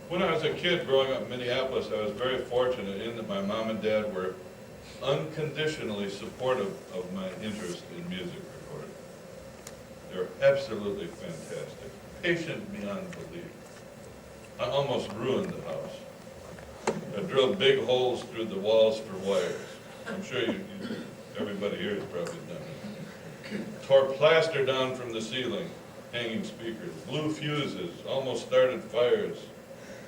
When I was a kid growing up in Minneapolis, I was very fortunate in that my mom and dad were unconditionally supportive of my interest in music recording. They were absolutely fantastic, patient beyond belief. I almost ruined the house. I drilled big holes through the walls for wires. I'm sure everybody here has probably done it. Tore plaster down from the ceiling, hanging speakers, blew fuses, almost started fires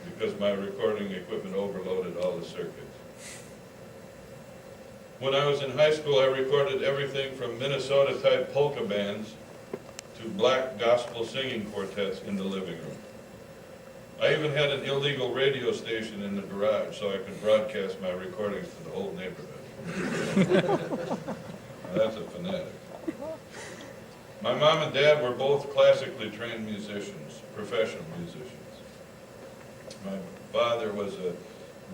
because my recording equipment overloaded all the circuits. When I was in high school, I recorded everything from Minnesota-type polka bands to black gospel singing quartets in the living room. I even had an illegal radio station in the garage so I could broadcast my recordings to the whole neighborhood. Now, that's a fanatic. My mom and dad were both classically trained musicians, professional musicians. My father was a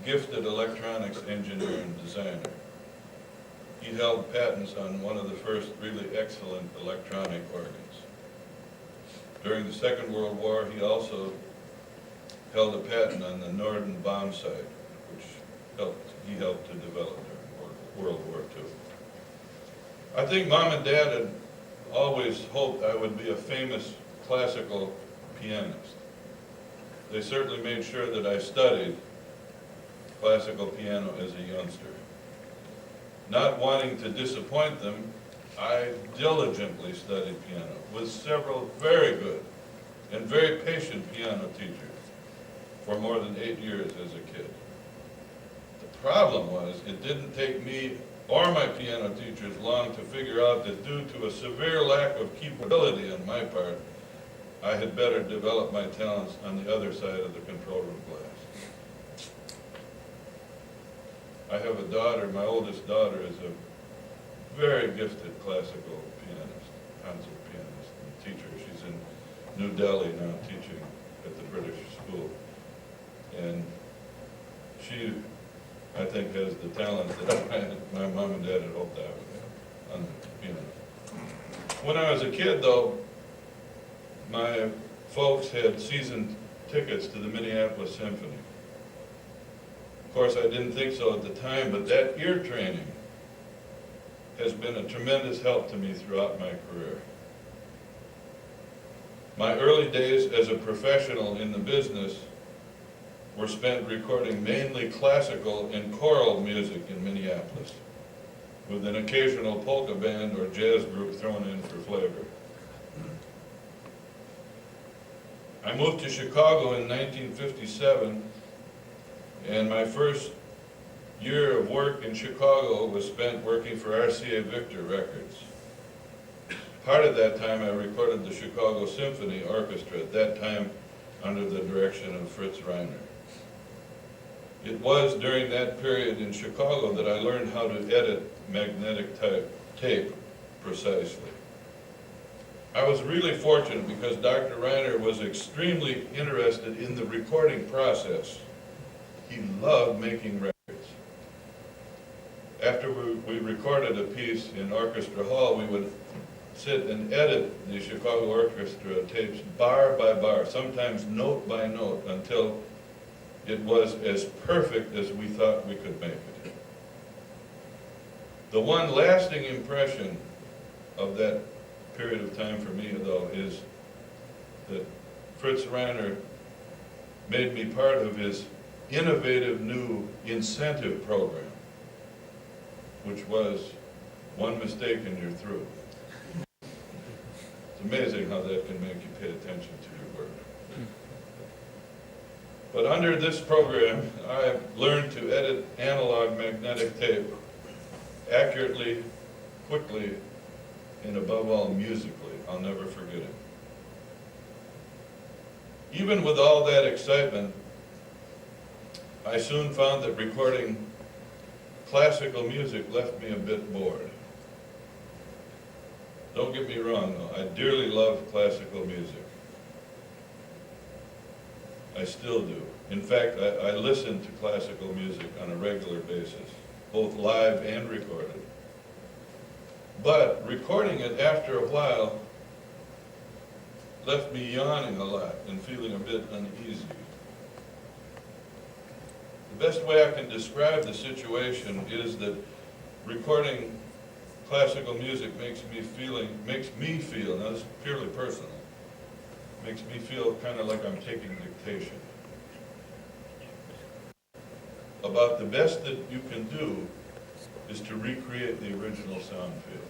gifted electronics engineer and designer. He held patents on one of the first really excellent electronic organs. During the Second World War, he also held a patent on the Norden bomb sight, which he helped to develop during World War II. I think Mom and Dad had always hoped I would be a famous classical pianist. They certainly made sure that I studied classical piano as a youngster. Not wanting to disappoint them, I diligently studied piano with several very good and very patient piano teachers for more than 8 years as a kid. The problem was, it didn't take me or my piano teachers long to figure out that due to a severe lack of keepability on my part, I had better develop my talents on the other side of the control room glass. I have a daughter, my oldest daughter is a very gifted classical pianist, concert pianist, and teacher. She's in New Delhi now teaching at the British School. And she, I think, has the talent that my mom and dad had hoped I would have on the piano. When I was a kid, though, my folks had season tickets to the Minneapolis Symphony. Of course, I didn't think so at the time, but that ear training has been a tremendous help to me throughout my career. My early days as a professional in the business were spent recording mainly classical and choral music in Minneapolis, with an occasional polka band or jazz group thrown in for flavor. I moved to Chicago in 1957, and my first year of work in Chicago was spent working for RCA Victor Records. Part of that time I recorded the Chicago Symphony Orchestra, at that time under the direction of Fritz Reiner. It was during that period in Chicago that I learned how to edit magnetic tape precisely. I was really fortunate because Dr. Reiner was extremely interested in the recording process. He loved making records. After we recorded a piece in Orchestra Hall, we would sit and edit the Chicago Orchestra tapes bar by bar, sometimes note by note, until it was as perfect as we thought we could make it. The one lasting impression of that period of time for me, though, is that Fritz Reiner made me part of his innovative new incentive program, which was one mistake and you're through. It's amazing how that can make you pay attention to your work. But under this program, I learned to edit analog magnetic tape accurately, quickly, and above all, musically. I'll never forget it. Even with all that excitement, I soon found that recording classical music left me a bit bored. Don't get me wrong, though. I dearly love classical music. I still do. In fact, I listen to classical music on a regular basis, both live and recorded. But recording it after a while left me yawning a lot and feeling a bit uneasy. The best way I can describe the situation is that recording classical music makes me feel, now this is purely personal, makes me feel kind of like I'm taking dictation. About the best that you can do is to recreate the original sound field.